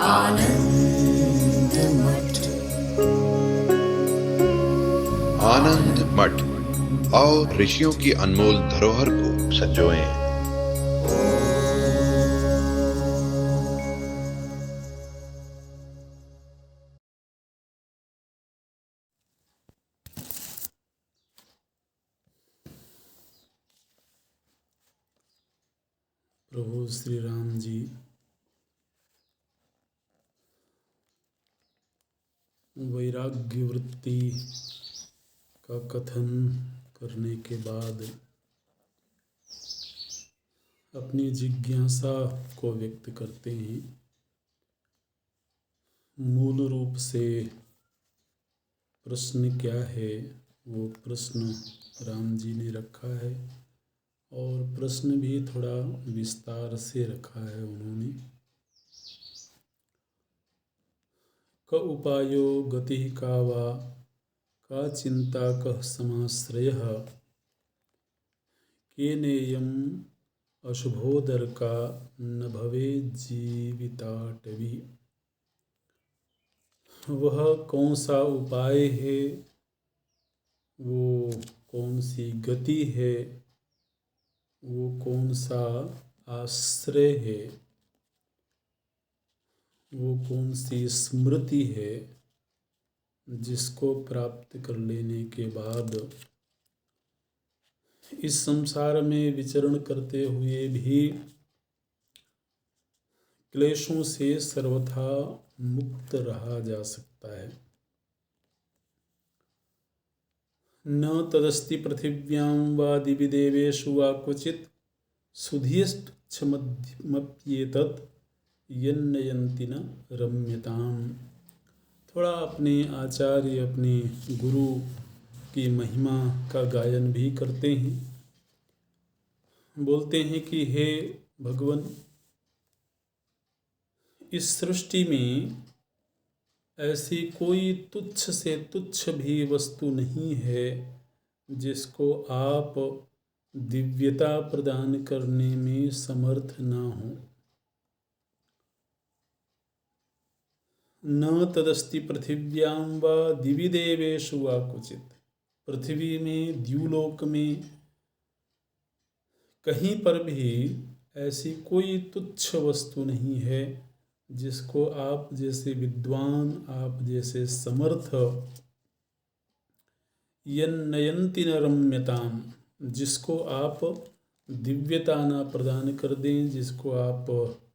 आनंद मठ। आनंद मठ। आओ ऋषियों की अनमोल धरोहर को संजोएं। प्रभु श्री राम जी वैराग्य वृत्ति का कथन करने के बाद अपनी जिज्ञासा को व्यक्त करते हैं। मूल रूप से प्रश्न क्या है, वो प्रश्न राम जी ने रखा है और प्रश्न भी थोड़ा विस्तार से रखा है उन्होंने। क उपायो गति का वा का चिंता कः समाश्रयः केनेयम् अशुभोदर्का न भवे जीविताटवी। वह कौन सा उपाय है, वो कौन सी गति है, वो कौन सा आश्रय है, वो कौन सी स्मृति है जिसको प्राप्त कर लेने के बाद इस संसार में विचरण करते हुए भी क्लेशों से सर्वथा मुक्त रहा जा सकता है। न तदस्ति पृथिव्यां वा दिवि देवेषु वा क्वचित् सुधियश्चमप्येतत् यन्नयन्ति न रम्यताम्। थोड़ा अपने आचार्य, अपने गुरु की महिमा का गायन भी करते हैं। बोलते हैं कि हे भगवान, इस सृष्टि में ऐसी कोई तुच्छ से तुच्छ भी वस्तु नहीं है जिसको आप दिव्यता प्रदान करने में समर्थ ना हो। न तदस्ति पृथिव्यां वा दिवि देवेषु वा क्वचित्। पृथ्वी में, द्युलोक में कहीं पर भी ऐसी कोई तुच्छ वस्तु नहीं है जिसको आप जैसे विद्वान, आप जैसे समर्थ यन्नयन्ति न रम्यताम, जिसको आप दिव्यता ना प्रदान कर दें, जिसको आप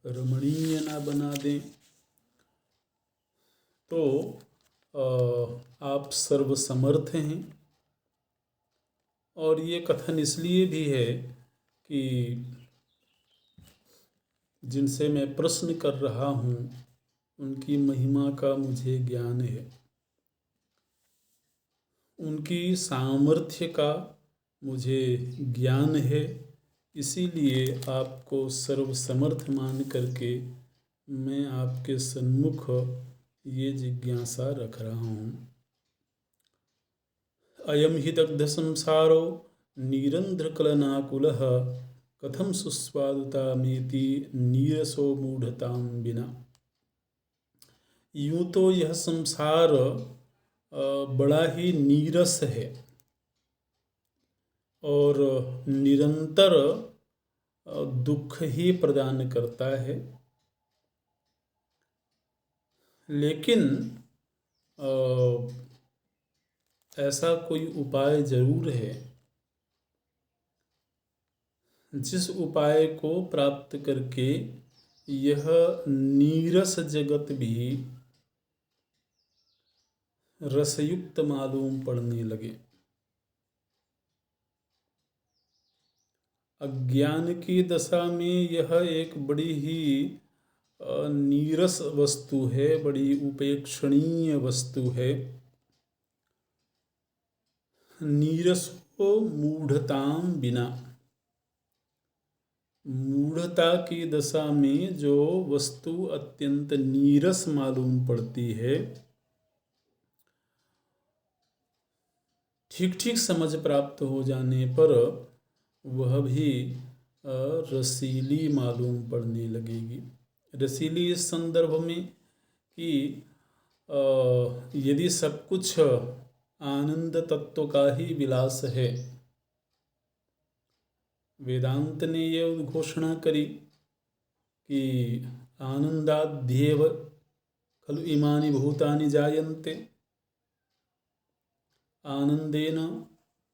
रमणीय ना बना दें, तो आप सर्वसमर्थ हैं। और ये कथन इसलिए भी है कि जिनसे मैं प्रश्न कर रहा हूँ उनकी महिमा का मुझे ज्ञान है, उनकी सामर्थ्य का मुझे ज्ञान है। इसीलिए आपको सर्वसमर्थ मान करके मैं आपके सन्मुख ये जिज्ञासा रख रहा हूँ। अयम हि दग्ध संसारो नीरंध्रकलनाकुलः कथम सुस्वादुतामेति नीरसो मूढ़ताम विना। यूँ तो यह संसार बड़ा ही नीरस है और निरंतर दुख ही प्रदान करता है, लेकिन ऐसा कोई उपाय जरूर है जिस उपाय को प्राप्त करके यह नीरस जगत भी रसयुक्त मालूम पड़ने लगे। अज्ञान की दशा में यह एक बड़ी ही नीरस वस्तु है, बड़ी उपेक्षणीय वस्तु है। नीरसो मूढ़ताम बिना, मूढ़ता की दशा में जो वस्तु अत्यंत नीरस मालूम पड़ती है, ठीक ठीक समझ प्राप्त हो जाने पर वह भी रसीली मालूम पड़ने लगेगी। रसीली इस संदर्भ में कि यदि सब कुछ आनंद तत्व का ही विलास है, वेदांत ने यह उद्घोषणा करी कि आनंदाध्येव खलु इमानि भूतानि जायन्ते, आनंदेन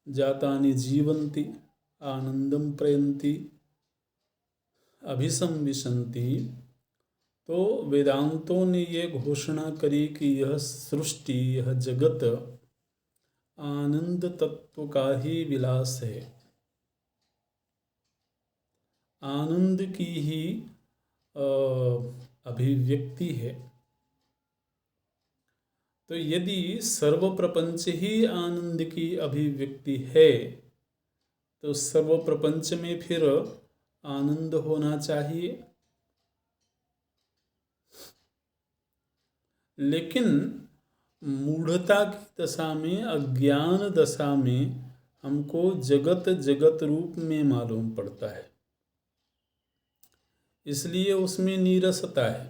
जातानि जीवन्ति, आनंदम प्रयन्ति अभिसंविशन्ति। तो वेदांतों ने ये घोषणा करी कि यह सृष्टि, यह जगत आनंद तत्व का ही विलास है, आनंद की ही अभिव्यक्ति है। तो यदि सर्व प्रपंच ही आनंद की अभिव्यक्ति है तो सर्व प्रपंच में फिर आनंद होना चाहिए। लेकिन मूढ़ता की दशा में, अज्ञान दशा में हमको जगत जगत रूप में मालूम पड़ता है, इसलिए उसमें नीरसता है।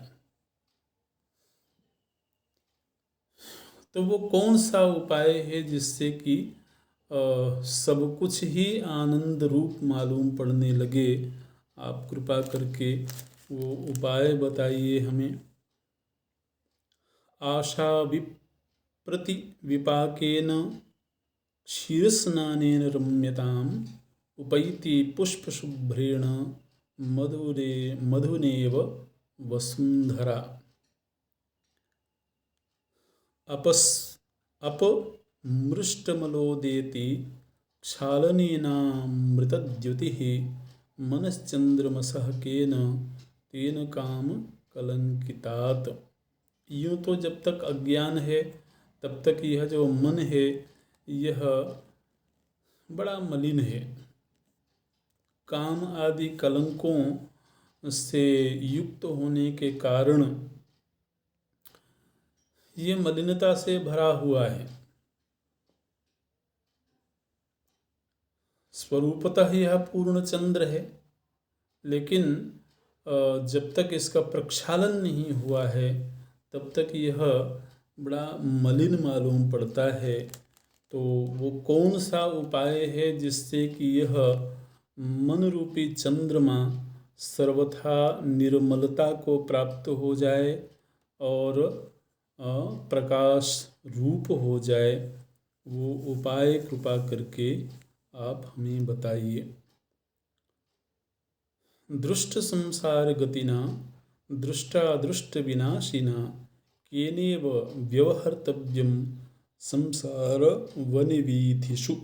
तो वो कौन सा उपाय है जिससे कि सब कुछ ही आनंद रूप मालूम पड़ने लगे? आप कृपा करके वो उपाय बताइए हमें। आशा विप्रति विपाकेन क्षीरस्नानेन रम्यताम उपैति पुष्पशुभ्रेण मधुनेव वसुंधरा। अपमृष्टमलोदेति क्षालनेनामृतद्युतिः मनश्चंद्रमसः केन तेन काम कलंकितात्। यूँ तो जब तक अज्ञान है तब तक यह जो मन है यह बड़ा मलिन है, काम आदि कलंकों से युक्त होने के कारण ये मलिनता से भरा हुआ है। स्वरूपतः यह पूर्ण चंद्र है, लेकिन जब तक इसका प्रक्षालन नहीं हुआ है तब तक यह बड़ा मलिन मालूम पड़ता है। तो वो कौन सा उपाय है जिससे कि यह मन रूपी चंद्रमा सर्वथा निर्मलता को प्राप्त हो जाए और प्रकाश रूप हो जाए? वो उपाय कृपा करके आप हमें बताइए। दृष्ट संसार गतिना दृष्टादृष्ट विनाशिना केनेव व्यवहर्तव्यम संसार वनवीथिषु।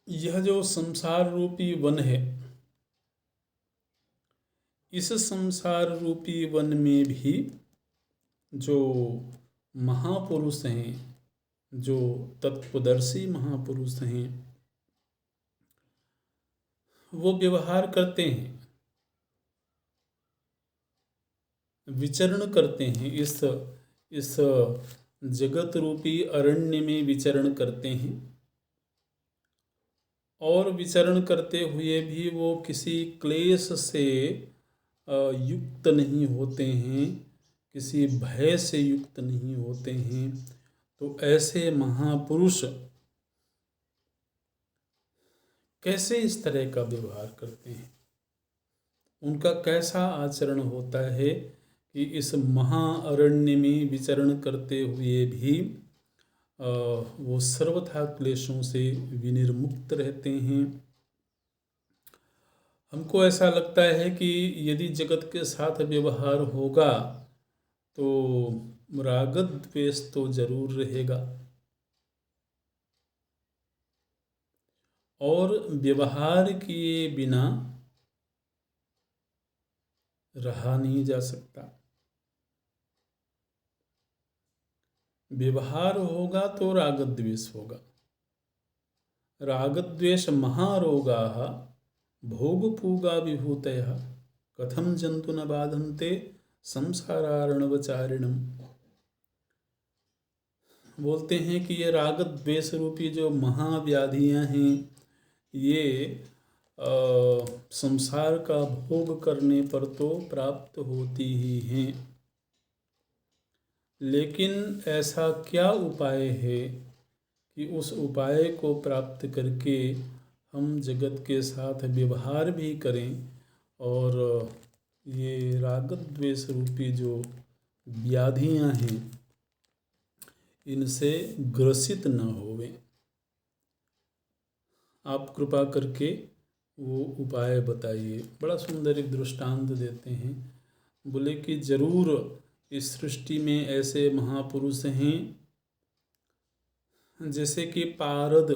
यह जो संसार रूपी वन है, इस संसार रूपी वन में भी जो महापुरुष हैं, जो तत्वदर्शी महापुरुष हैं, वो व्यवहार करते हैं, विचरण करते हैं, इस जगत रूपी अरण्य में विचरण करते हैं। और विचरण करते हुए भी वो किसी क्लेश से युक्त नहीं होते हैं, किसी भय से युक्त नहीं होते हैं। तो ऐसे महापुरुष कैसे इस तरह का व्यवहार करते हैं? उनका कैसा आचरण होता है कि इस महाअरण्य में विचरण करते हुए भी वो सर्वथा क्लेशों से विनिर्मुक्त रहते हैं? हमको ऐसा लगता है कि यदि जगत के साथ व्यवहार होगा तो राग द्वेष तो जरूर रहेगा, और व्यवहार किए बिना रहा नहीं जा सकता। व्यवहार होगा तो राग द्वेष होगा। राग द्वेष महारोगाः भोगपूगा विभूतयः कथम जंतु न बाधन्ते संसारार्णवचारिणम्। बोलते हैं कि ये राग द्वेष रूपी जो महाव्याधियां हैं, ये संसार का भोग करने पर तो प्राप्त होती ही हैं, लेकिन ऐसा क्या उपाय है कि उस उपाय को प्राप्त करके हम जगत के साथ व्यवहार भी करें और ये राग द्वेष रूपी जो व्याधियां हैं इनसे ग्रसित न होवें। आप कृपा करके वो उपाय बताइए। बड़ा सुंदर एक दृष्टांत देते हैं। बोले कि जरूर इस सृष्टि में ऐसे महापुरुष हैं जैसे कि पारद,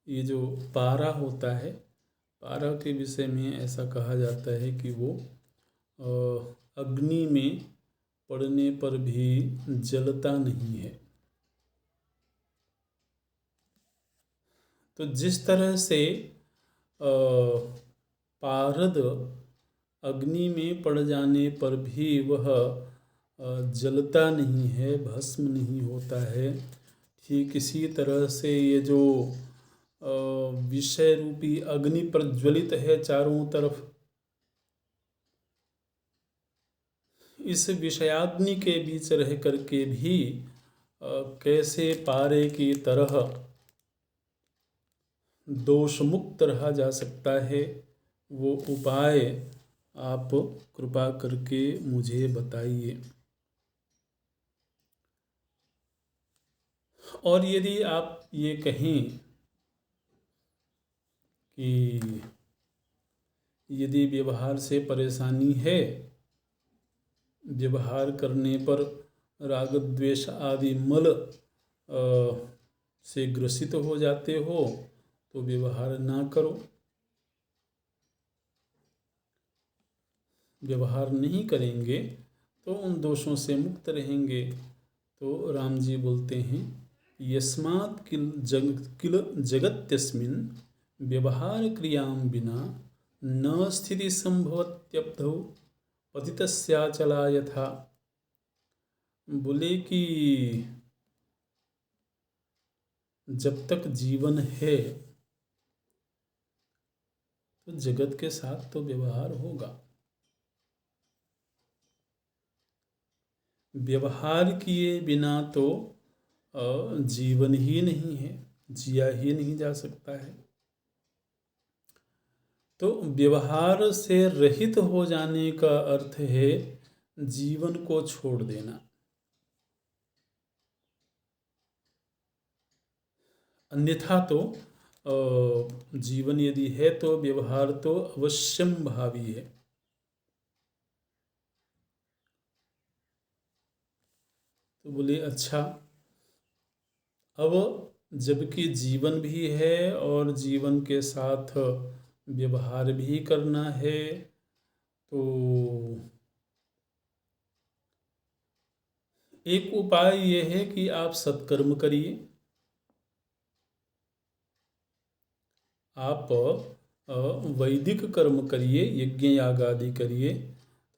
ये जो पारा होता है, पारा के विषय में ऐसा कहा जाता है कि वो अग्नि में पड़ने पर भी जलता नहीं है। तो जिस तरह से पारद अग्नि में पड़ जाने पर भी वह जलता नहीं है, भस्म नहीं होता है, ठीक इसी तरह से ये जो विषय रूपी अग्नि प्रज्वलित है चारों तरफ, इस विषयाग्नि के बीच रह करके भी कैसे पारे की तरह दोष मुक्त रहा जा सकता है, वो उपाय आप कृपा करके मुझे बताइए। और यदि आप ये कहें कि यदि व्यवहार से परेशानी है, व्यवहार करने पर राग द्वेष आदि मल से ग्रसित हो जाते हो, तो व्यवहार ना करो। व्यवहार नहीं करेंगे तो उन दोषों से मुक्त रहेंगे। तो राम जी बोलते हैं, यस्मात् किल जगत्यस्मिन् व्यवहार क्रियां बिना न स्थिति संभवत्यब्धौ पतितस्याचला यथा। बोले कि जब तक जीवन है तो जगत के साथ तो व्यवहार होगा। व्यवहार किए बिना तो जीवन ही नहीं है, जिया ही नहीं जा सकता है। तो व्यवहार से रहित हो जाने का अर्थ है जीवन को छोड़ देना। अन्यथा तो जीवन यदि है तो व्यवहार तो अवश्यम भावी है। तो बोले अच्छा, अब जबकि जीवन भी है और जीवन के साथ व्यवहार भी करना है, तो एक उपाय यह है कि आप सत्कर्म करिए। आप वैदिक कर्म करिए, यज्ञ याग आदि करिए।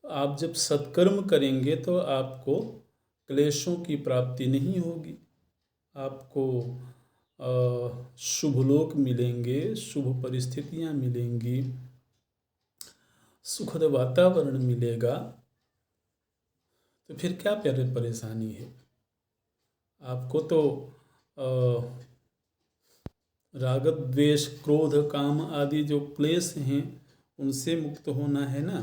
आप जब सत्कर्म करेंगे तो आपको क्लेशों की प्राप्ति नहीं होगी, आपको शुभ लोक मिलेंगे, शुभ परिस्थितियां मिलेंगी, सुखद वातावरण मिलेगा। तो फिर क्या परेशानी है? आपको तो राग द्वेष क्रोध काम आदि जो क्लेश हैं उनसे मुक्त होना है ना।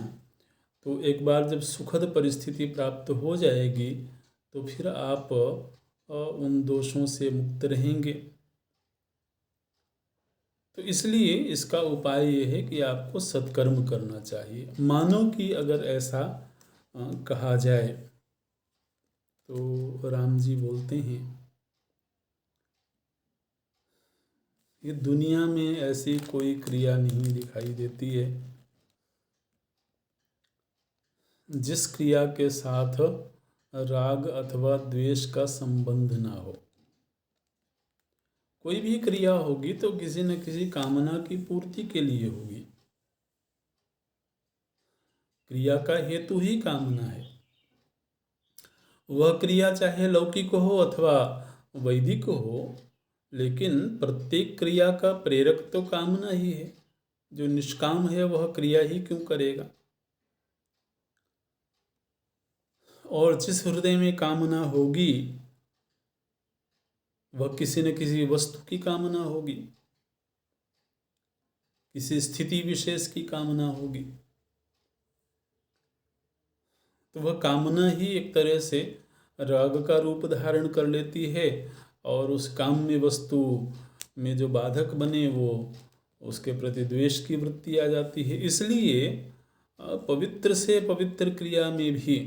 तो एक बार जब सुखद परिस्थिति प्राप्त हो जाएगी तो फिर आप उन दोषों से मुक्त रहेंगे। तो इसलिए इसका उपाय ये है कि आपको सत्कर्म करना चाहिए। मानो कि अगर ऐसा कहा जाए तो राम जी बोलते हैं, ये दुनिया में ऐसी कोई क्रिया नहीं दिखाई देती है जिस क्रिया के साथ राग अथवा द्वेष का संबंध ना हो। कोई भी क्रिया होगी तो किसी न किसी कामना की पूर्ति के लिए होगी। क्रिया का हेतु ही कामना है। वह क्रिया चाहे लौकिक हो अथवा वैदिक हो, लेकिन प्रत्येक क्रिया का प्रेरक तो कामना ही है। जो निष्काम है वह क्रिया ही क्यों करेगा। और जिस हृदय में कामना होगी वह किसी न किसी वस्तु की कामना होगी, किसी स्थिति विशेष की कामना होगी। तो वह कामना ही एक तरह से राग का रूप धारण कर लेती है और उस काम्य वस्तु में जो बाधक बने वो उसके प्रति द्वेष की वृत्ति आ जाती है। इसलिए पवित्र से पवित्र क्रिया में भी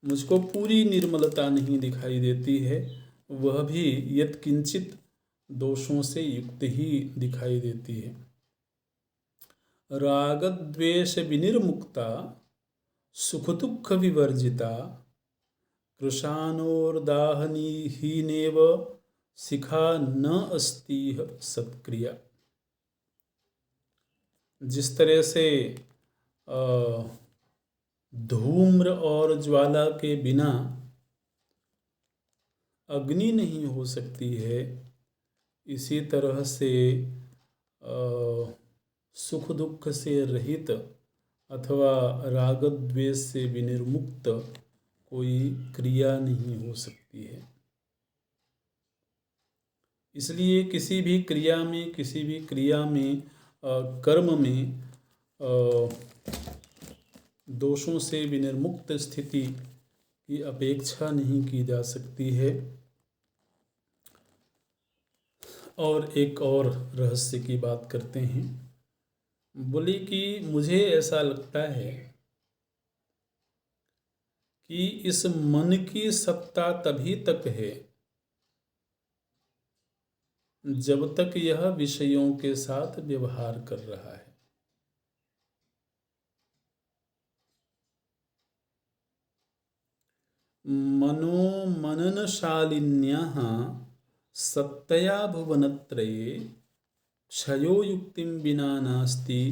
मुझको पूरी निर्मलता नहीं दिखाई देती है, वह भी यत्किंचित दोषों से युक्त ही दिखाई देती है। राग द्वेष विनिर्मुक्ता सुख दुख विवर्जिता कृशानोर्दाहनीहीनेव शिखा न अस्तिह सत्क्रिया। जिस तरह से धूम्र और ज्वाला के बिना अग्नि नहीं हो सकती है, इसी तरह से सुख दुख से रहित अथवा राग द्वेष से विनिर्मुक्त कोई क्रिया नहीं हो सकती है। इसलिए किसी भी क्रिया में कर्म में दोषों से विनिर्मुक्त स्थिति की अपेक्षा नहीं की जा सकती है। और एक और रहस्य की बात करते हैं। बोले कि मुझे ऐसा लगता है कि इस मन की सत्ता तभी तक है जब तक यह विषयों के साथ व्यवहार कर रहा है। मनोमननशालिन्याः सत्तया भुवनत्रये क्षयो युक्तिं विना नास्ति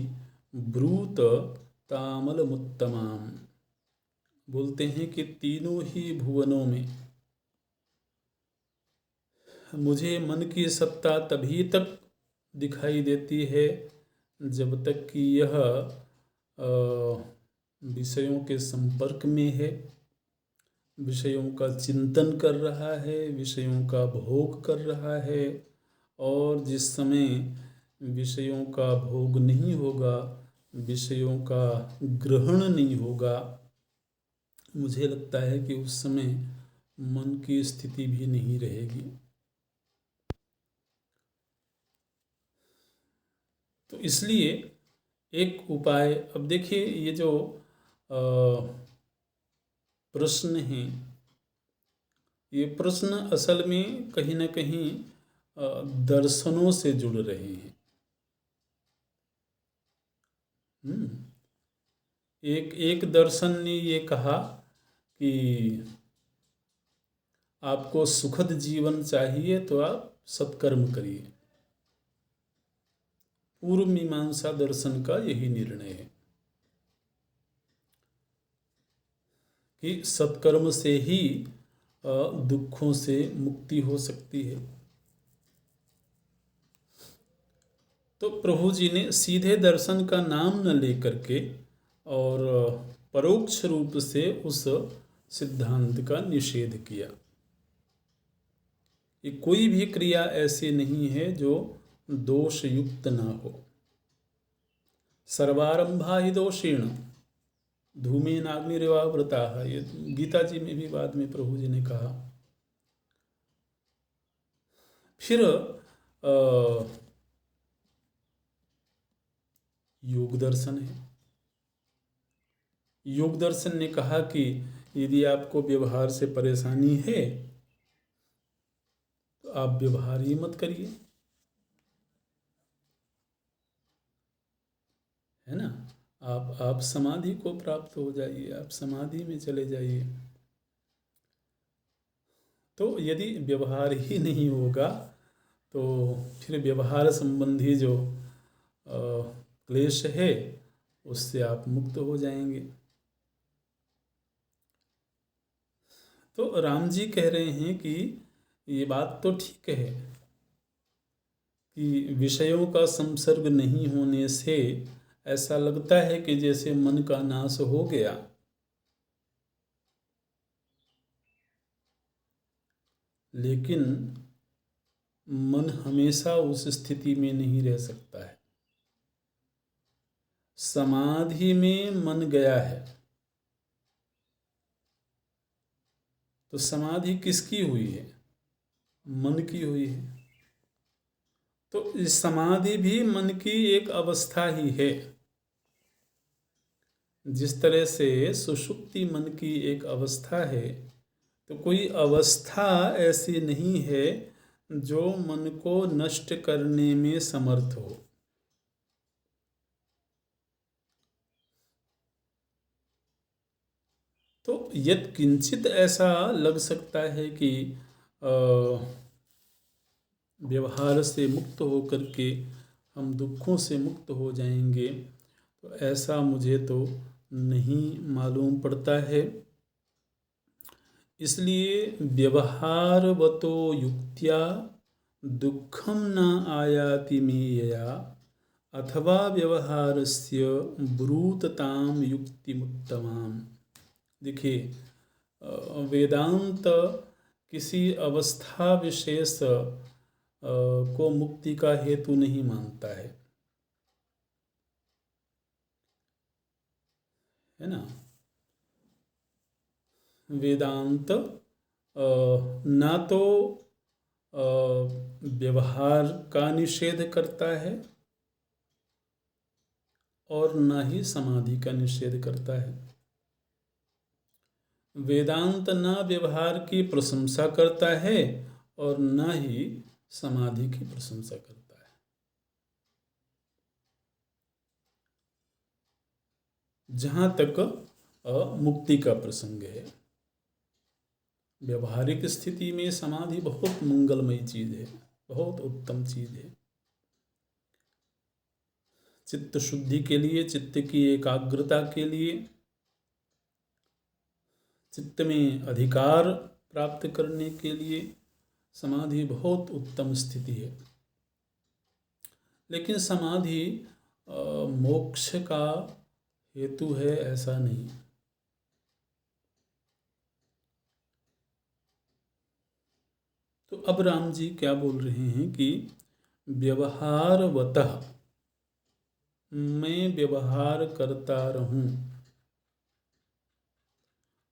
ब्रूत तामलमुत्तमाम्। बोलते हैं कि तीनों ही भुवनों में मुझे मन की सत्ता तभी तक दिखाई देती है जब तक कि यह विषयों के संपर्क में है, विषयों का चिंतन कर रहा है, विषयों का भोग कर रहा है। और जिस समय विषयों का भोग नहीं होगा, विषयों का ग्रहण नहीं होगा, मुझे लगता है कि उस समय मन की स्थिति भी नहीं रहेगी। तो इसलिए एक उपाय, अब देखिए ये जो प्रश्न हैं, ये प्रश्न असल में कहीं न कहीं दर्शनों से जुड़ रहे हैं। एक दर्शन ने ये कहा कि आपको सुखद जीवन चाहिए तो आप सत्कर्म करिए। पूर्व मीमांसा दर्शन का यही निर्णय है कि सत्कर्म से ही दुखों से मुक्ति हो सकती है। तो प्रभु जी ने सीधे दर्शन का नाम न लेकर के और परोक्ष रूप से उस सिद्धांत का निषेध किया कि कोई भी क्रिया ऐसी नहीं है जो दोष युक्त ना हो। सर्वारंभा ही दोषेण धूमेन अग्निरिवावृता है, ये गीता जी में भी बाद में प्रभु जी ने कहा। फिर योग दर्शन है। योग दर्शन ने कहा कि यदि आपको व्यवहार से परेशानी है तो आप व्यवहार ही मत करिए, है ना। आप समाधि को प्राप्त हो जाइए, आप समाधि में चले जाइए। तो यदि व्यवहार ही नहीं होगा तो फिर व्यवहार संबंधी जो क्लेश है उससे आप मुक्त हो जाएंगे। तो राम जी कह रहे हैं कि ये बात तो ठीक है कि विषयों का संसर्ग नहीं होने से ऐसा लगता है कि जैसे मन का नाश हो गया, लेकिन मन हमेशा उस स्थिति में नहीं रह सकता है। समाधि में मन गया है तो समाधि किसकी हुई है? मन की हुई है। तो इस समाधि भी मन की एक अवस्था ही है। जिस तरह से सुषुप्ति मन की एक अवस्था है, तो कोई अवस्था ऐसी नहीं है जो मन को नष्ट करने में समर्थ हो। तो यत् किंचित ऐसा लग सकता है कि व्यवहार से मुक्त होकर के हम दुखों से मुक्त हो जाएंगे, तो ऐसा मुझे तो नहीं मालूम पड़ता है। इसलिए व्यवहारवतो युक्त्या दुःखं न आयाति मे यया अथवा व्यवहारस्य ब्रूततां युक्तिमुत्तमाम्। देखिए, वेदांत किसी अवस्था विशेष को मुक्ति का हेतु नहीं मानता है ना। वेदांत ना तो व्यवहार का निषेध करता है और ना ही समाधि का निषेध करता है। वेदांत ना व्यवहार की प्रशंसा करता है और ना ही समाधि की प्रशंसा करता है। जहाँ तक मुक्ति का प्रसंग है, व्यवहारिक स्थिति में समाधि बहुत मंगलमयी चीज है, बहुत उत्तम चीज है। चित्त शुद्धि के लिए, चित्त की एकाग्रता के लिए, चित्त में अधिकार प्राप्त करने के लिए समाधि बहुत उत्तम स्थिति है। लेकिन समाधि मोक्ष का हेतु है, ऐसा नहीं। तो अब राम जी क्या बोल रहे हैं कि व्यवहारवतः, मैं व्यवहार करता रहूं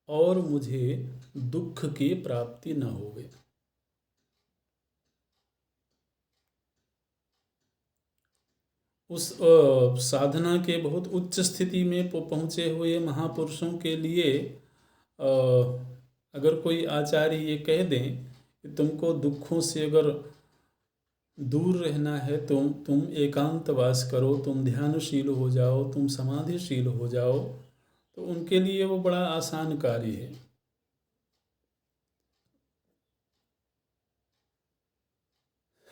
और मुझे दुख की प्राप्ति न होवे। उस साधना के बहुत उच्च स्थिति में पहुँचे हुए महापुरुषों के लिए अगर कोई आचार्य ये कह दें कि तुमको दुखों से अगर दूर रहना है, तुम एकांतवास करो, तुम ध्यानशील हो जाओ, तुम समाधिशील हो जाओ, तो उनके लिए वो बड़ा आसान कार्य है।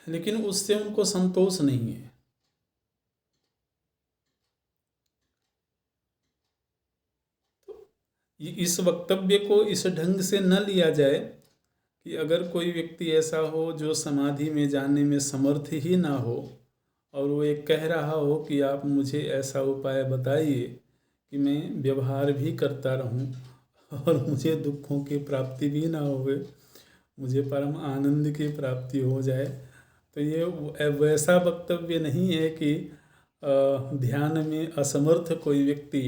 लेकिन उससे उनको संतोष नहीं है। इस वक्तव्य को इस ढंग से न लिया जाए कि अगर कोई व्यक्ति ऐसा हो जो समाधि में जाने में समर्थ ही ना हो और वो एक कह रहा हो कि आप मुझे ऐसा उपाय बताइए कि मैं व्यवहार भी करता रहूं और मुझे दुखों की प्राप्ति भी ना होवे, मुझे परम आनंद की प्राप्ति हो जाए, तो ये वैसा वक्तव्य नहीं है कि ध्यान में असमर्थ कोई व्यक्ति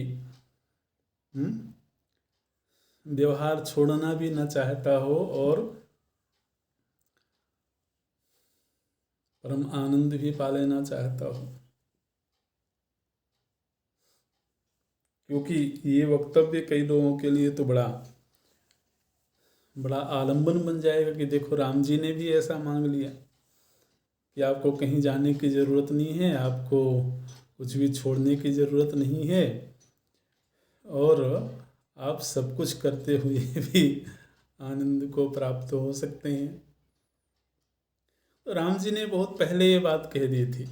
व्यवहार छोड़ना भी न चाहता हो और परम आनंद भी पा लेना चाहता हो। क्योंकि ये वक्तव्य कई लोगों के लिए तो बड़ा आलंबन बन जाएगा कि देखो राम जी ने भी ऐसा मांग लिया कि आपको कहीं जाने की ज़रूरत नहीं है, आपको कुछ भी छोड़ने की ज़रूरत नहीं है और आप सब कुछ करते हुए भी आनंद को प्राप्त हो सकते हैं। तो राम जी ने बहुत पहले ये बात कह दी थी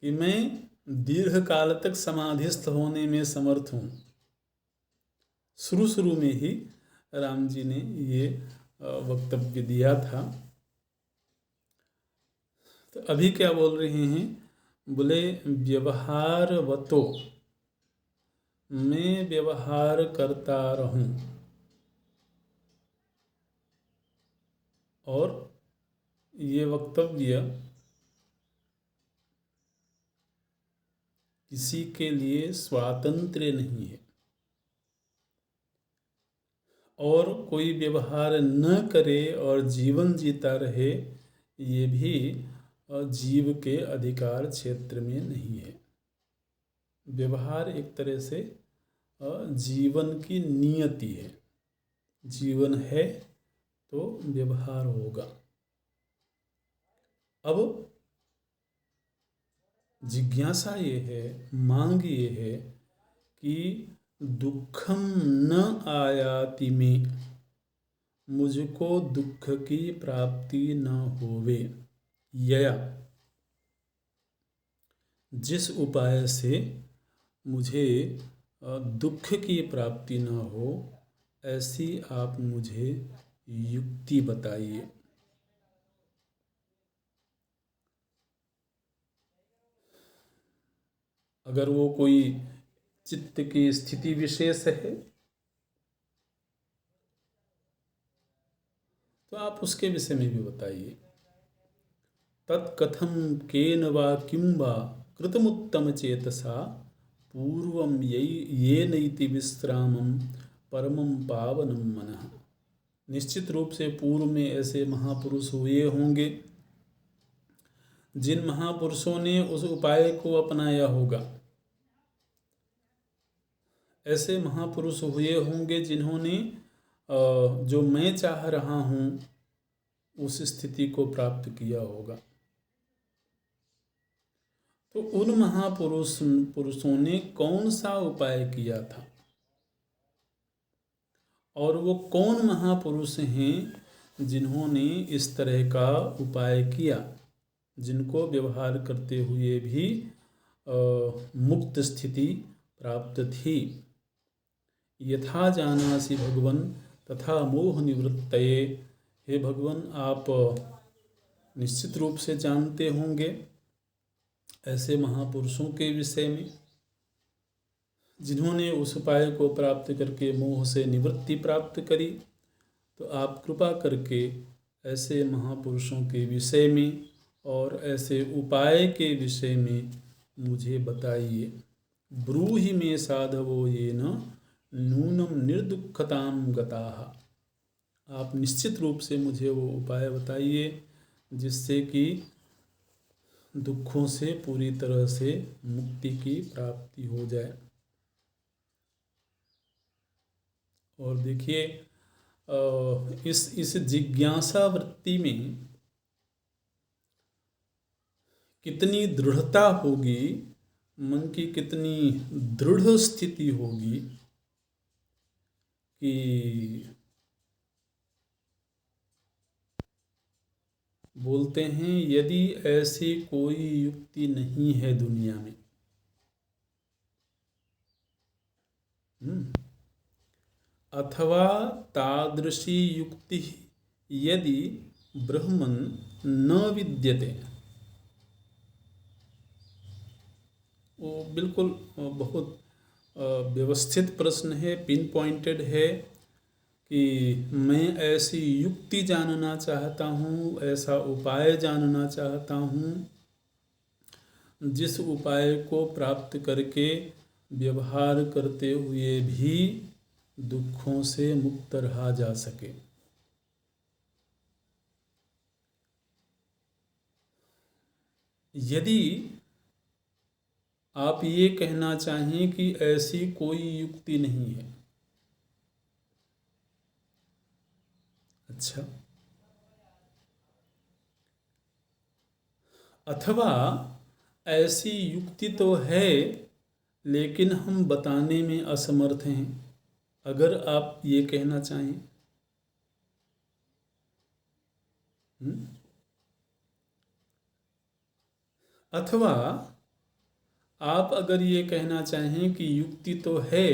कि मैं दीर्घ काल तक समाधिस्थ होने में समर्थ हूँ। शुरू में ही राम जी ने ये वक्तव्य दिया था। तो अभी क्या बोल रहे हैं, बोले व्यवहारवतो, मैं व्यवहार करता रहूं और ये वक्तव्य किसी के लिए स्वातंत्र्य नहीं है, और कोई व्यवहार न करे और जीवन जीता रहे, ये भी जीव के अधिकार क्षेत्र में नहीं है। व्यवहार एक तरह से जीवन की नियति है। जीवन है तो व्यवहार होगा। अब जिज्ञासा ये है, मांग ये है कि दुखम न आयाति में, मुझको दुख की प्राप्ति न होवे, यया, जिस उपाय से मुझे दुख की प्राप्ति न हो, ऐसी आप मुझे युक्ति बताइए। अगर वो कोई चित्त की स्थिति विशेष है तो आप उसके विषय में भी बताइए। तत्कथम केन वा किं वा कृतमुत्तम चेतसा पूर्वम ये नैति विश्रामम परमं पावनम मनः। निश्चित रूप से पूर्व में ऐसे महापुरुष हुए होंगे जिन महापुरुषों ने उस उपाय को अपनाया होगा। ऐसे महापुरुष हुए होंगे जिन्होंने जो मैं चाह रहा हूँ उस स्थिति को प्राप्त किया होगा। तो उन पुरुषों ने कौन सा उपाय किया था, और वो कौन महापुरुष हैं जिन्होंने इस तरह का उपाय किया, जिनको व्यवहार करते हुए भी मुक्त स्थिति प्राप्त थी। यथा जानासि भगवन् तथा मोह निवृत्तये। हे भगवान, आप निश्चित रूप से जानते होंगे ऐसे महापुरुषों के विषय में जिन्होंने उस उपाय को प्राप्त करके मोह से निवृत्ति प्राप्त करी। तो आप कृपा करके ऐसे महापुरुषों के विषय में और ऐसे उपाय के विषय में मुझे बताइए। ब्रूहि मे साधवो येन नूनम निर्दुःखतां गताः। आप निश्चित रूप से मुझे वो उपाय बताइए जिससे कि दुखों से पूरी तरह से मुक्ति की प्राप्ति हो जाए। और देखिए, इस जिज्ञासा वृत्ति में कितनी दृढ़ता होगी, मन की कितनी दृढ़ स्थिति होगी कि बोलते हैं यदि ऐसी कोई युक्ति नहीं है दुनिया में, अथवा तादृशी युक्ति यदि ब्रह्मन् न विद्यते। वो बिल्कुल बहुत व्यवस्थित प्रश्न है, पिन पॉइंटेड है कि मैं ऐसी युक्ति जानना चाहता हूँ, ऐसा उपाय जानना चाहता हूँ जिस उपाय को प्राप्त करके व्यवहार करते हुए भी दुखों से मुक्त रहा जा सके। यदि आप ये कहना चाहें कि ऐसी कोई युक्ति नहीं है, अच्छा, अथवा ऐसी युक्ति तो है लेकिन हम बताने में असमर्थ हैं, अगर आप ये कहना चाहें, अथवा आप अगर ये कहना चाहें कि युक्ति तो है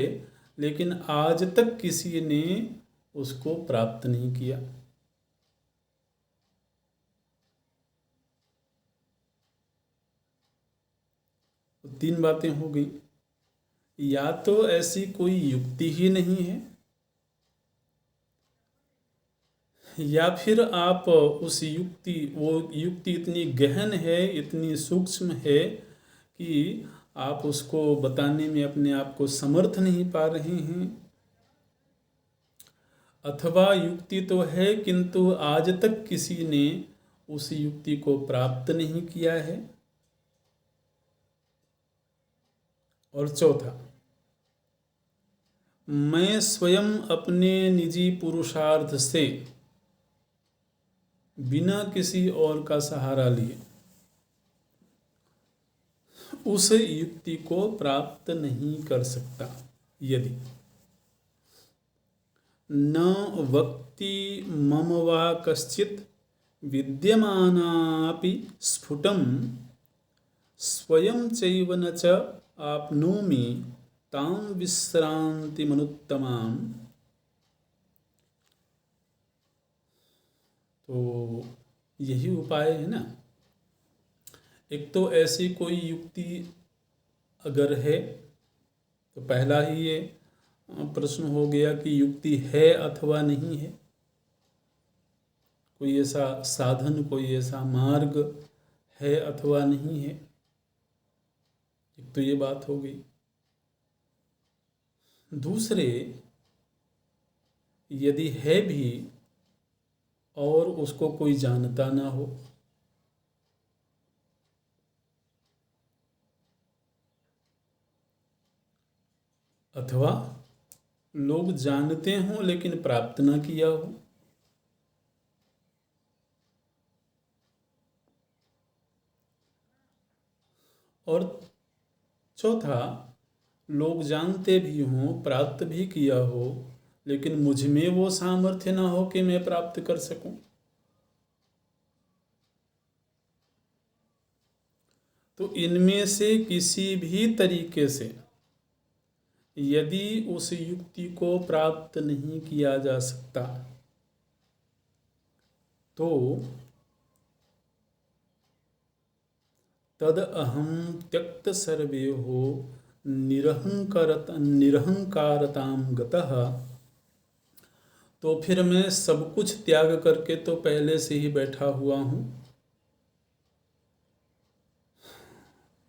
लेकिन आज तक किसी ने उसको प्राप्त नहीं किया, तीन बातें हो गई। या तो ऐसी कोई युक्ति ही नहीं है, या फिर आप वो युक्ति इतनी गहन है, इतनी सूक्ष्म है कि आप उसको बताने में अपने आप को समर्थ नहीं पा रहे हैं। अथवा युक्ति तो है किंतु आज तक किसी ने उस युक्ति को प्राप्त नहीं किया है। और चौथा, मैं स्वयं अपने निजी पुरुषार्थ से बिना किसी और का सहारा लिए उस युक्ति को प्राप्त नहीं कर सकता। यदि न वक्ति मम वा कश्चित् विद्यमानापि स्फुटं स्वयं चैव न च आपनोमि तां विश्रांतिमनुत्तमां। तो यही उपाय है ना। एक तो ऐसी कोई युक्ति अगर है तो पहला ही ये प्रश्न हो गया कि युक्ति है अथवा नहीं है, कोई ऐसा साधन, कोई ऐसा मार्ग है अथवा नहीं है। एक तो ये बात हो गई। दूसरे, यदि है भी और उसको कोई जानता ना हो, अथवा लोग जानते हों लेकिन प्राप्त ना किया हो, और चौथा, लोग जानते भी हों, प्राप्त भी किया हो, लेकिन मुझ में वो सामर्थ्य ना हो कि मैं प्राप्त कर सकूं। तो इनमें से किसी भी तरीके से यदि उस युक्ति को प्राप्त नहीं किया जा सकता तो तद अहम त्यक्त सर्वे हो निरहंकारताम गतः। तो फिर मैं सब कुछ त्याग करके तो पहले से ही बैठा हुआ हूँ।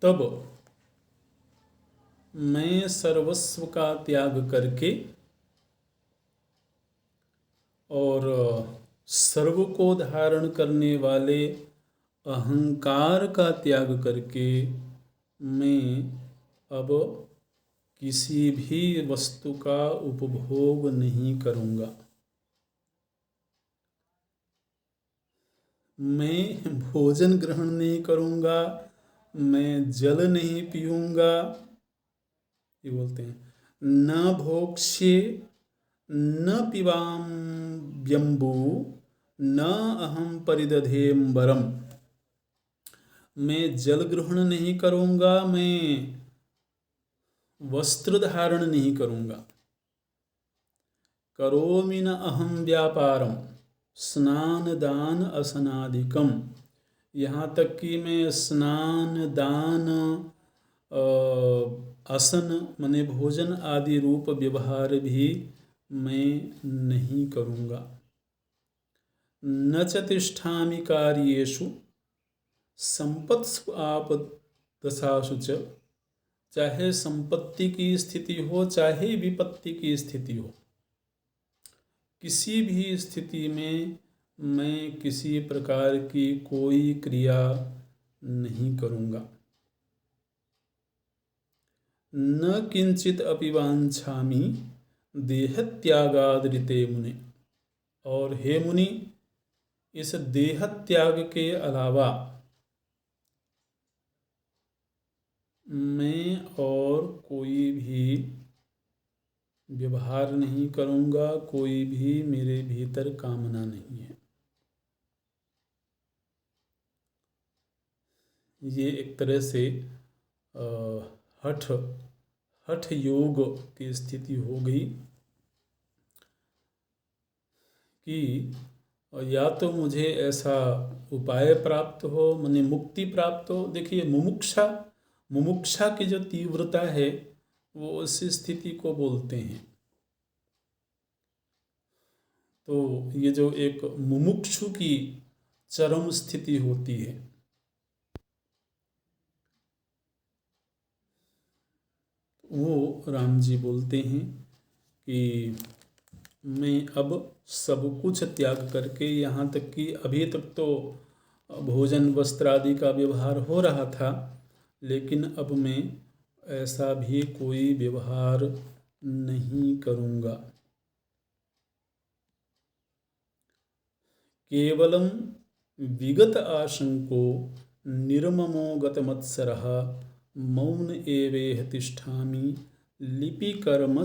तब मैं सर्वस्व का त्याग करके और सर्व को धारण करने वाले अहंकार का त्याग करके मैं अब किसी भी वस्तु का उपभोग नहीं करूँगा। मैं भोजन ग्रहण नहीं करूँगा, मैं जल नहीं पीऊँगा। ये बोलते हैं न भोक्ष्ये न पिबाम्यम्बु न अहम परिदधेम्बरम। मैं जल ग्रहण नहीं करूँगा, मैं वस्त्र धारण नहीं करूँगा। करोमि न अहम व्यापारम स्नान दान असनादिकम। यहाँ तक कि मैं स्नान दान आसन माने भोजन आदि रूप व्यवहार भी मैं नहीं करूँगा। न च तिष्ठामि कार्येषु संपत्सु आपदशासु च। चाहे संपत्ति की स्थिति हो, चाहे विपत्ति की स्थिति हो, किसी भी स्थिति में मैं किसी प्रकार की कोई क्रिया नहीं करूँगा। न किंचित अपि वांछामि देहत्यागादृते मुने। और हे मुनि, इस देह त्याग के अलावा मैं और कोई भी व्यवहार नहीं करूँगा, कोई भी मेरे भीतर कामना नहीं है। ये एक तरह से हठ योग की स्थिति हो गई कि या तो मुझे ऐसा उपाय प्राप्त हो, माने मुक्ति प्राप्त हो। देखिए, मुमुक्षा मुमुक्षा की जो तीव्रता है वो उस स्थिति को बोलते हैं। तो ये जो एक मुमुक्षु की चरम स्थिति होती है, वो राम जी बोलते हैं कि मैं अब सब कुछ त्याग करके, यहाँ तक कि अभी तक तो भोजन वस्त्र आदि का व्यवहार हो रहा था, लेकिन अब मैं ऐसा भी कोई व्यवहार नहीं करूँगा। केवलम विगत आशंको निर्ममो गतमत्सरः मौन एवेह तिष्ठामि लिपिकर्मस्विवार्पितः।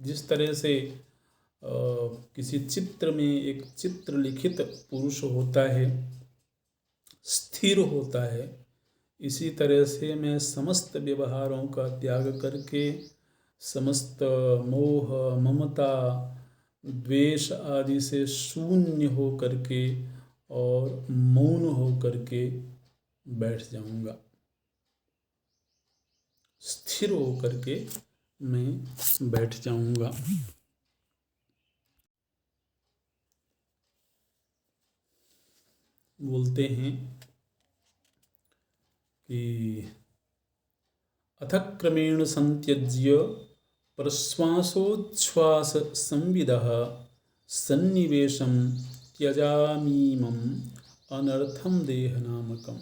जिस तरह से किसी चित्र में एक चित्रलिखित पुरुष होता है, स्थिर होता है, इसी तरह से मैं समस्त व्यवहारों का त्याग करके, समस्त मोह ममता द्वेष आदि से शून्य हो करके और मौन हो करके बैठ जाऊंगा। स्थिर हो करके मैं बैठ जाऊंगा। बोलते हैं कि अथ क्रमेण संत्यज्य प्रश्वासोच्छ्वास संविदः सन्निवेशं त्यजामीमं अनर्थम देह नामकम।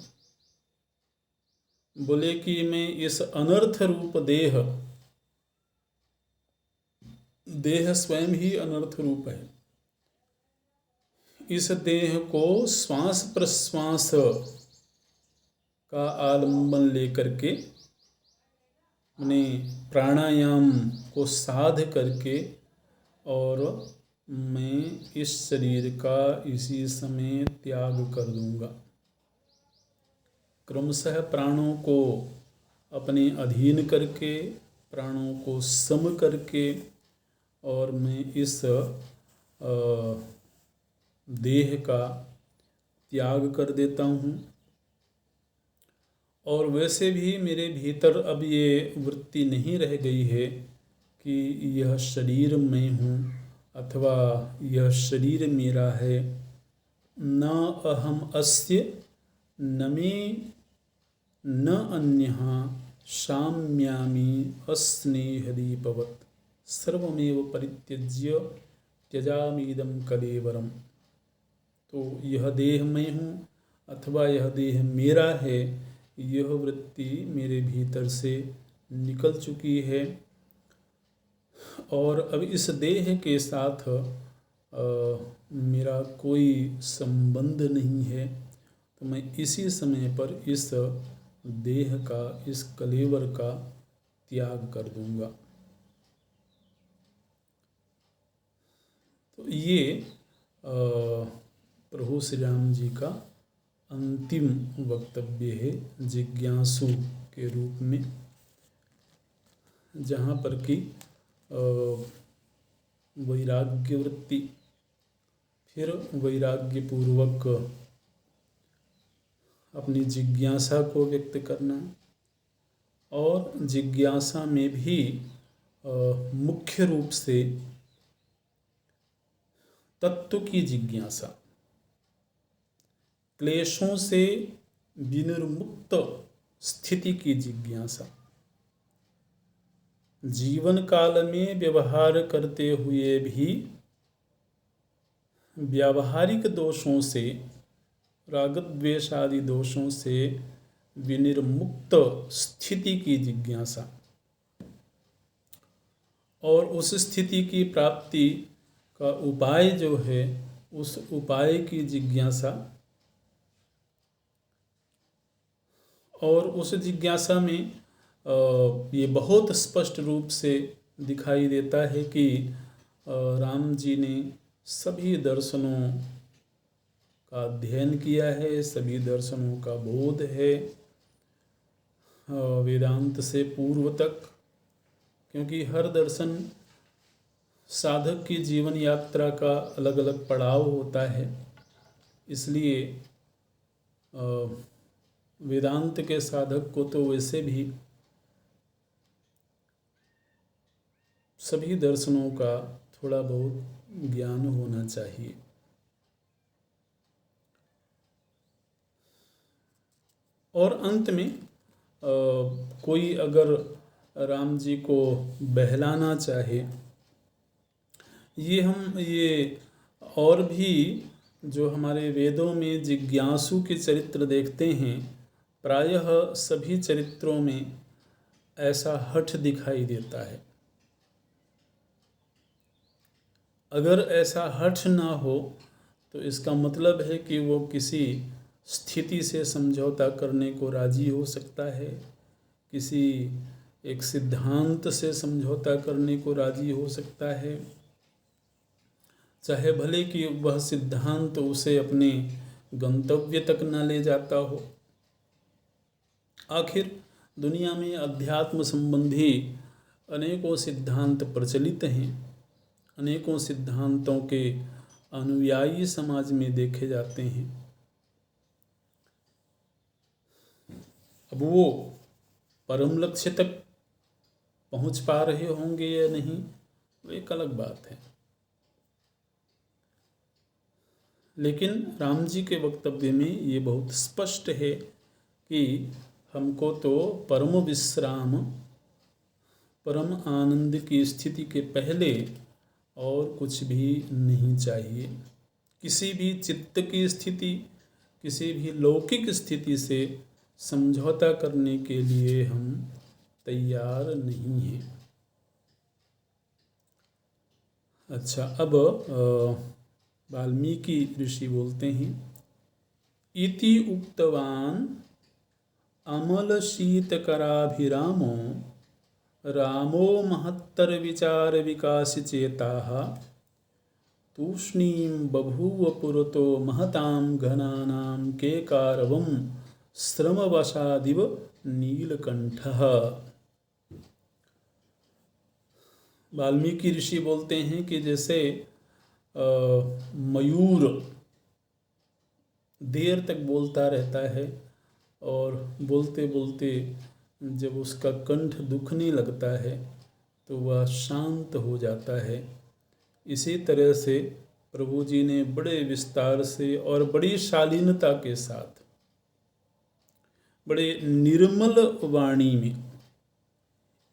बोले कि मैं इस अनर्थ रूप देह स्वयं ही अनर्थ रूप है, इस देह को श्वास प्रश्वास का आलंबन लेकर के, अपने प्राणायाम को साध करके, और मैं इस शरीर का इसी समय त्याग कर दूंगा। क्रमशः प्राणों को अपने अधीन करके, प्राणों को सम करके, और मैं इस देह का त्याग कर देता हूँ। और वैसे भी मेरे भीतर अब ये वृत्ति नहीं रह गई है कि यह शरीर मैं हूँ अथवा यह शरीर मेरा है। न अहम अस्य न मे न अन्यः शाम्यामि अस्नेहदीपवत् सर्वमेव परित्यज्य त्यजामीदं कलेवरम। तो यह देह मैं हूँ अथवा यह देह मेरा है, यह वृत्ति मेरे भीतर से निकल चुकी है और अब इस देह के साथ मेरा कोई संबंध नहीं है। तो मैं इसी समय पर इस देह का, इस कलेवर का त्याग कर दूंगा। तो ये प्रभु श्री राम जी का अंतिम वक्तव्य है जिज्ञासु के रूप में, जहाँ पर कि वैराग्य वृत्ति, फिर वैराग्य पूर्वक अपनी जिज्ञासा को व्यक्त करना, और जिज्ञासा में भी मुख्य रूप से तत्व की जिज्ञासा, क्लेशों से विनिर्मुक्त स्थिति की जिज्ञासा, जीवन काल में व्यवहार करते हुए भी व्यावहारिक दोषों से, राग द्वेष आदि दोषों से विनिर्मुक्त स्थिति की जिज्ञासा, और उस स्थिति की प्राप्ति का उपाय जो है उस उपाय की जिज्ञासा। और उस जिज्ञासा में ये बहुत स्पष्ट रूप से दिखाई देता है कि राम जी ने सभी दर्शनों का अध्ययन किया है, सभी दर्शनों का बोध है वेदांत से पूर्व तक, क्योंकि हर दर्शन साधक की जीवन यात्रा का अलग अलग पड़ाव होता है। इसलिए वेदांत के साधक को तो वैसे भी सभी दर्शनों का थोड़ा बहुत ज्ञान होना चाहिए। और अंत में कोई अगर राम जी को बहलाना चाहे, ये और भी जो हमारे वेदों में जिज्ञासु के चरित्र देखते हैं, प्रायः सभी चरित्रों में ऐसा हठ दिखाई देता है। अगर ऐसा हठ ना हो तो इसका मतलब है कि वो किसी स्थिति से समझौता करने को राजी हो सकता है, किसी एक सिद्धांत से समझौता करने को राजी हो सकता है, चाहे भले कि वह सिद्धांत उसे अपने गंतव्य तक न ले जाता हो। आखिर दुनिया में अध्यात्म संबंधी अनेकों सिद्धांत प्रचलित हैं, अनेकों सिद्धांतों के अनुयायी समाज में देखे जाते हैं। अब वो परम लक्ष्य तक पहुंच पा रहे होंगे या नहीं, वो एक अलग बात है। लेकिन राम जी के वक्तव्य में ये बहुत स्पष्ट है कि हमको तो परम विश्राम, परम आनंद की स्थिति के पहले और कुछ भी नहीं चाहिए। किसी भी चित्त की स्थिति, किसी भी लौकिक स्थिति से समझौता करने के लिए हम तैयार नहीं हैं। अच्छा, अब वाल्मीकि ऋषि बोलते हैं, इति उक्तवान अमल शीतकराभिरामो रामो महत्तर विचार विकास चेताः तूष्णीं बभूव पुरतो महतां घनानां केकारवं श्रमवशादिव नीलकंठः। वाल्मीकि ऋषि बोलते हैं कि जैसे मयूर देर तक बोलता रहता है और बोलते बोलते जब उसका कंठ दुखने लगता है तो वह शांत हो जाता है, इसी तरह से प्रभु जी ने बड़े विस्तार से और बड़ी शालीनता के साथ, बड़े निर्मल वाणी में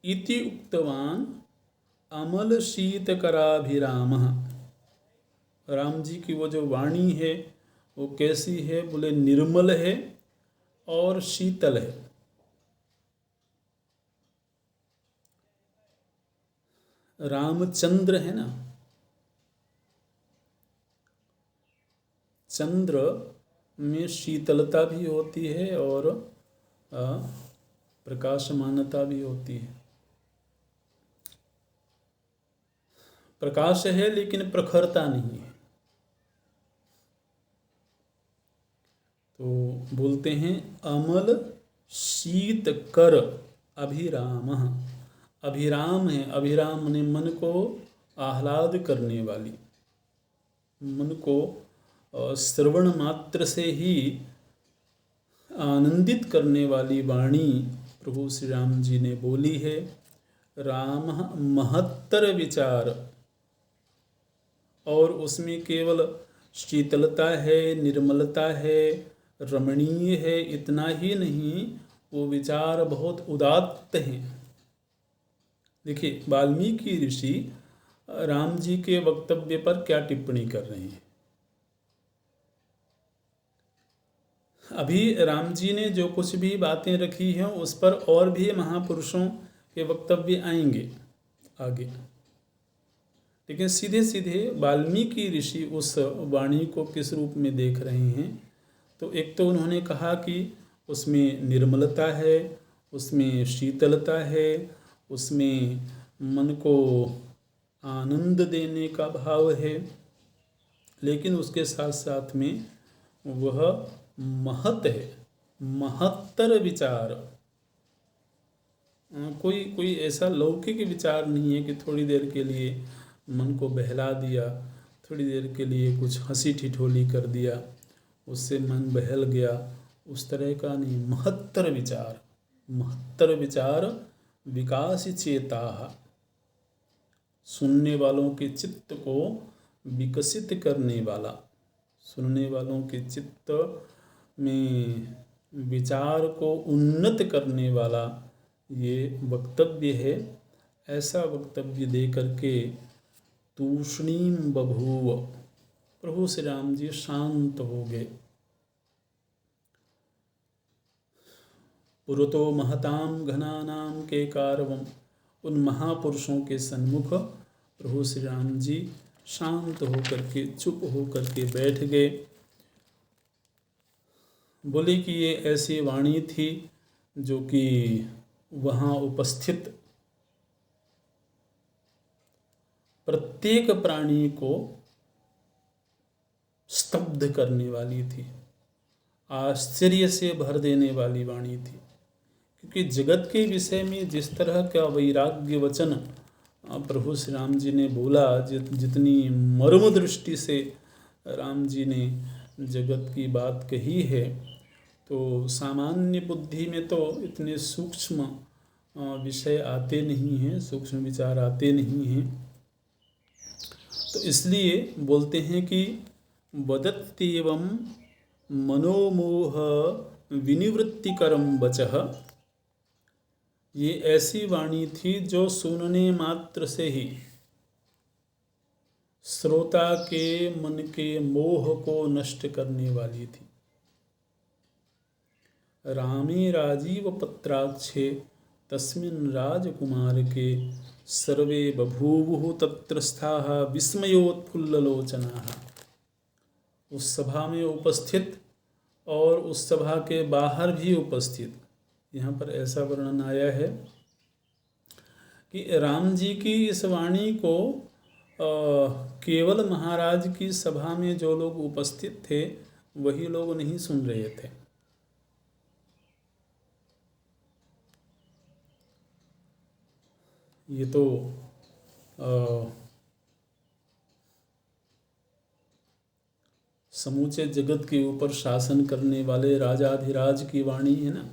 इति उक्तवान अमल शीतकराभिरामः, राम जी की वो जो वाणी है वो कैसी है? बोले निर्मल है और शीतल है। रामचंद्र है ना, चंद्र में शीतलता भी होती है और प्रकाशमानता भी होती है। प्रकाश है लेकिन प्रखरता नहीं है। तो बोलते हैं अमल शीत कर अभिरामः, अभिराम है। अभिराम ने मन को आह्लाद करने वाली, मन को श्रवण मात्र से ही आनंदित करने वाली वाणी प्रभु श्री राम जी ने बोली है। राम महत्तर विचार, और उसमें केवल शीतलता है, निर्मलता है, रमणीय है, इतना ही नहीं, वो विचार बहुत उदात्त हैं। देखिए वाल्मीकि ऋषि राम जी के वक्तव्य पर क्या टिप्पणी कर रहे हैं। अभी राम जी ने जो कुछ भी बातें रखी हैं उस पर और भी महापुरुषों के वक्तव्य आएंगे आगे, लेकिन सीधे सीधे वाल्मीकि ऋषि उस वाणी को किस रूप में देख रहे हैं। तो एक तो उन्होंने कहा कि उसमें निर्मलता है, उसमें शीतलता है, उसमें मन को आनंद देने का भाव है, लेकिन उसके साथ साथ में वह महत है, महत्तर विचार। कोई ऐसा लौकिक विचार नहीं है कि थोड़ी देर के लिए मन को बहला दिया, थोड़ी देर के लिए कुछ हंसी ठिठोली कर दिया, उससे मन बहल गया, उस तरह का नहीं, महत्तर विचार, महत्तर विचार विकास चेता, सुनने वालों के चित्त को विकसित करने वाला, सुनने वालों के चित्त में विचार को उन्नत करने वाला ये वक्तव्य है। ऐसा वक्तव्य दे करके तूष्णीम बभूव, प्रभु श्री राम जी शांत हो गए। पुरतो महताम घनानाम के कारवम, उन महापुरुषों के सन्मुख प्रभु श्री राम जी शांत होकर के, चुप होकर के बैठ गए। बोले कि ये ऐसी वाणी थी जो कि वहाँ उपस्थित प्रत्येक प्राणी को स्तब्ध करने वाली थी, आश्चर्य से भर देने वाली वाणी थी। क्योंकि जगत के विषय में जिस तरह का वैराग्य वचन प्रभु श्री राम जी ने बोला, जितनी मर्म दृष्टि से राम जी ने जगत की बात कही है, तो सामान्य बुद्धि में तो इतने सूक्ष्म विषय आते नहीं हैं, सूक्ष्म विचार आते नहीं हैं। तो इसलिए बोलते हैं कि वदत्येवं मनोमोह विनिवृत्तिकरम वचः, ये ऐसी वाणी थी जो सुनने मात्र से ही श्रोता के मन के मोह को नष्ट करने वाली थी। रामे राजीव पत्राक्षे तस्मिन् राजकुमार के सर्वे बभूवुः तत्रस्थाः विस्मयोत्फुल्ललोचनाः। उस सभा में उपस्थित और उस सभा के बाहर भी उपस्थित, यहाँ पर ऐसा वर्णन आया है कि राम जी की इस वाणी को केवल महाराज की सभा में जो लोग उपस्थित थे वही लोग नहीं सुन रहे थे। ये तो समूचे जगत के ऊपर शासन करने वाले राजाधिराज की वाणी है ना।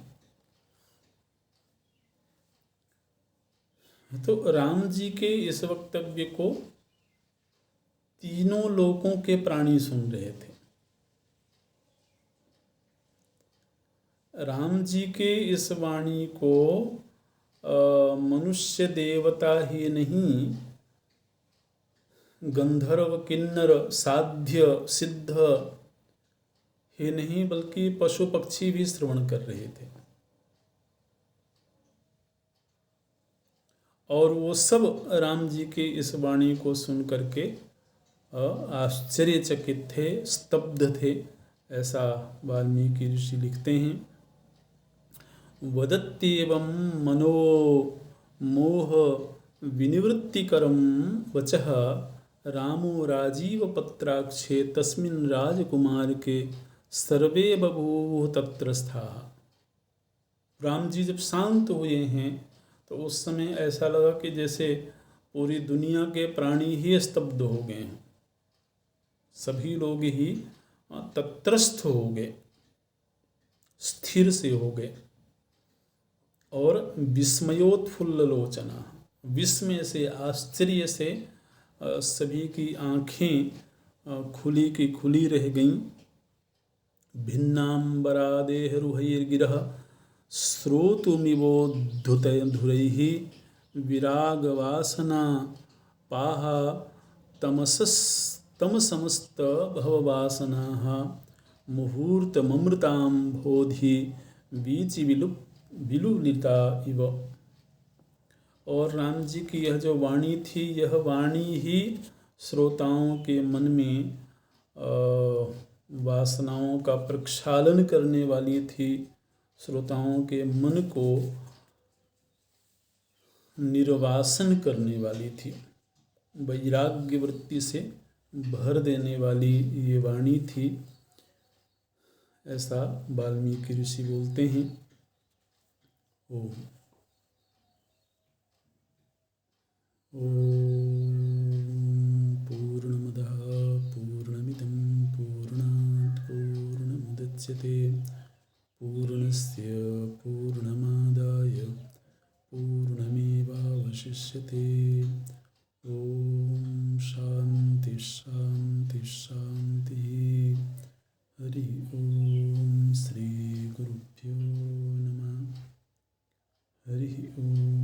तो राम जी के इस वक्तव्य को तीनों लोकों के प्राणी सुन रहे थे। राम जी के इस वाणी को मनुष्य देवता ही नहीं, गंधर्व किन्नर साध्य सिद्ध ही नहीं, बल्कि पशु पक्षी भी श्रवण कर रहे थे। और वो सब राम जी के इस वाणी को सुन करके आश्चर्यचकित थे, स्तब्ध थे, ऐसा वाल्मीकि ऋषि लिखते हैं। वदत्येवं मनो मोह विनिवृत्तिकरं वचः रामो राजीव पत्राक्षे तस्मिन् राजकुमार के सर्वे बभूवुः तत्रस्थाः। राम जी जब शांत हुए हैं तो उस समय ऐसा लगा कि जैसे पूरी दुनिया के प्राणी ही स्तब्ध हो गए हैं, सभी लोग ही तत्रस्थ हो गए, स्थिर से हो गए। और विस्मयोत्फुल्ल लोचना, विस्मय से, आश्चर्य से सभी की आँखें खुली की खुली रह गईं। भिन्नाम्बरादेहरुहैर्गिरः श्रोतुमिवोद्धुतैः विरागवासना पाह तमसमस्त भववासनाः मुहूर्तममृतां बोधि बीचि विलुलिता इव। और राम जी की यह जो वाणी थी, यह वाणी ही श्रोताओं के मन में वासनाओं का प्रक्षालन करने वाली थी, श्रोताओं के मन को निर्वासन करने वाली थी, वैराग्य वृत्ति से भर देने वाली ये वाणी थी, ऐसा वाल्मीकि ऋषि बोलते हैं। ओम पूर्णमदः पूर्णमिदं पूर्णात् पूर्णमुदच्यते पूर्णस्य पूर्णमादाय पूर्णमेवावशिष्यते। ओम शांति शांति शांति। हरि ओम। श्री गुरुभ्यो नमः। हरि ओम।